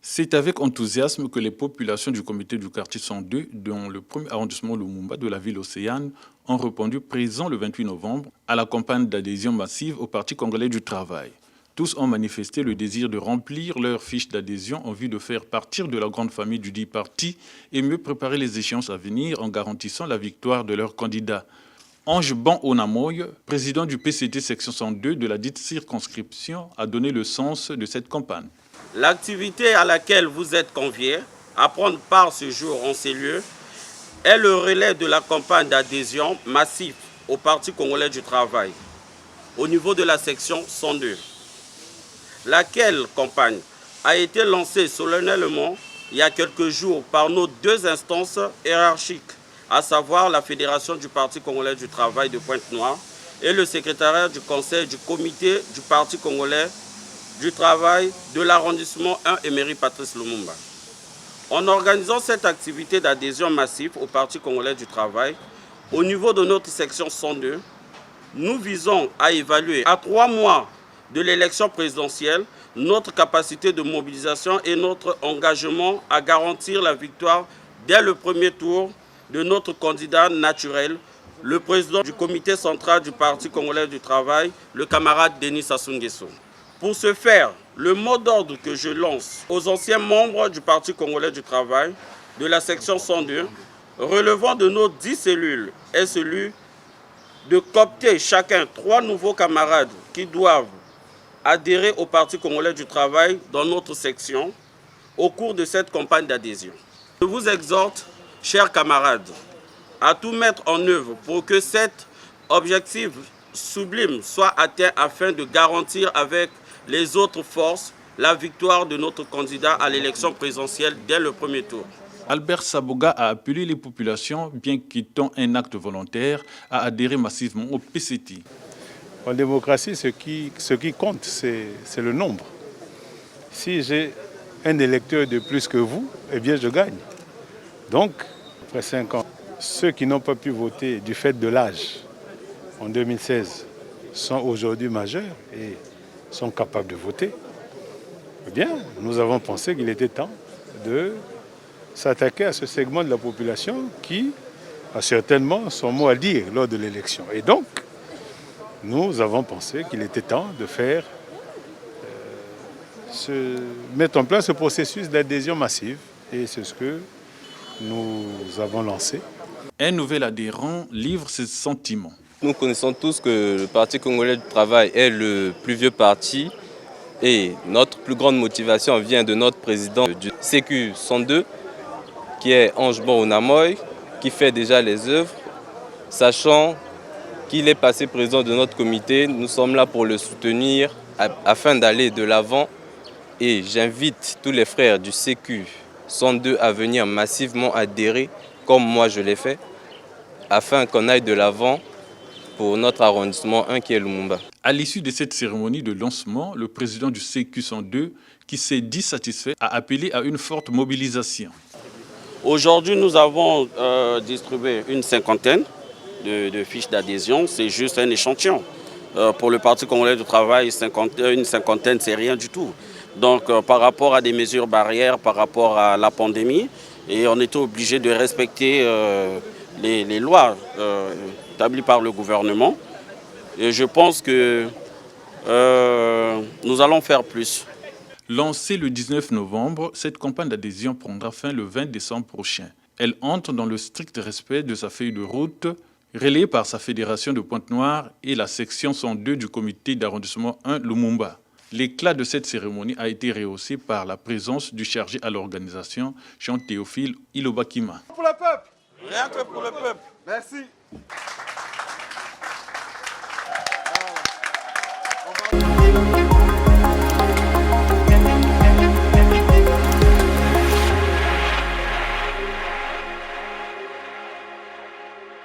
C'est avec enthousiasme que les populations du comité du quartier 102, dans le premier arrondissement Lumumba de la ville Océane, ont répondu présent le 28 novembre à la campagne d'adhésion massive au Parti congolais du travail. Tous ont manifesté le désir de remplir leur fiche d'adhésion en vue de faire partir de la grande famille du dit parti et mieux préparer les échéances à venir en garantissant la victoire de leur candidat. Ange Ban Onamoy, président du PCT section 102 de la dite circonscription, a donné le sens de cette campagne. L'activité à laquelle vous êtes conviés à prendre part ce jour en ces lieux est le relais de la campagne d'adhésion massive au Parti congolais du travail au niveau de la section 102. Laquelle campagne a été lancée solennellement il y a quelques jours par nos deux instances hiérarchiques, à savoir la Fédération du Parti congolais du travail de Pointe-Noire et le secrétariat du conseil du comité du Parti congolais du travail de l'arrondissement 1 Emery Patrice Lumumba. En organisant cette activité d'adhésion massive au Parti congolais du travail, au niveau de notre section 102, nous visons à évaluer à 3 mois de l'élection présidentielle notre capacité de mobilisation et notre engagement à garantir la victoire dès le premier tour de notre candidat naturel, le président du comité central du Parti congolais du travail, le camarade Denis Sassou Nguesso. Pour ce faire, le mot d'ordre que je lance aux anciens membres du Parti congolais du travail de la section 102, relevant de nos 10 cellules, est celui de coopter chacun 3 nouveaux camarades qui doivent adhérer au Parti congolais du travail dans notre section au cours de cette campagne d'adhésion. Je vous exhorte, chers camarades, à tout mettre en œuvre pour que cet objectif sublime soit atteint afin de garantir avec les autres forces la victoire de notre candidat à l'élection présidentielle dès le premier tour. Albert Saboga a appelé les populations, bien quittant un acte volontaire, à adhérer massivement au PCT. En démocratie, ce qui compte, c'est le nombre. Si j'ai un électeur de plus que vous, eh bien je gagne. Donc, après 5 ans, ceux qui n'ont pas pu voter du fait de l'âge en 2016 sont aujourd'hui majeurs et sont capables de voter. Eh bien, nous avons pensé qu'il était temps de s'attaquer à ce segment de la population qui a certainement son mot à dire lors de l'élection. Et donc, nous avons pensé qu'il était temps de mettre en place ce processus d'adhésion massive. Et c'est ce que nous avons lancé. Un nouvel adhérent livre ses sentiments. Nous connaissons tous que le Parti congolais du travail est le plus vieux parti et notre plus grande motivation vient de notre président du CQ 102 qui est Ange Ban Onamoy, qui fait déjà les œuvres. Sachant qu'il est passé président de notre comité, nous sommes là pour le soutenir afin d'aller de l'avant et j'invite tous les frères du CQ 102 à venir massivement adhérer comme moi je l'ai fait afin qu'on aille de l'avant pour notre arrondissement 1 qui est Lumumba. À l'issue de cette cérémonie de lancement, le président du CQ 102, qui s'est dit satisfait, a appelé à une forte mobilisation. Aujourd'hui, nous avons distribué une cinquantaine de fiches d'adhésion. C'est juste un échantillon. Pour le Parti congolais du travail, une cinquantaine, c'est rien du tout. Donc, par rapport à des mesures barrières, par rapport à la pandémie, et on était obligé de respecter les lois établies par le gouvernement. Et je pense que nous allons faire plus. Lancée le 19 novembre, cette campagne d'adhésion prendra fin le 20 décembre prochain. Elle entre dans le strict respect de sa feuille de route, relayée par sa fédération de Pointe-Noire et la section 102 du comité d'arrondissement 1 Lumumba. L'éclat de cette cérémonie a été rehaussé par la présence du chargé à l'organisation, Jean Théophile Ilobakima. Pour le peuple. Rien que pour le peuple. Merci.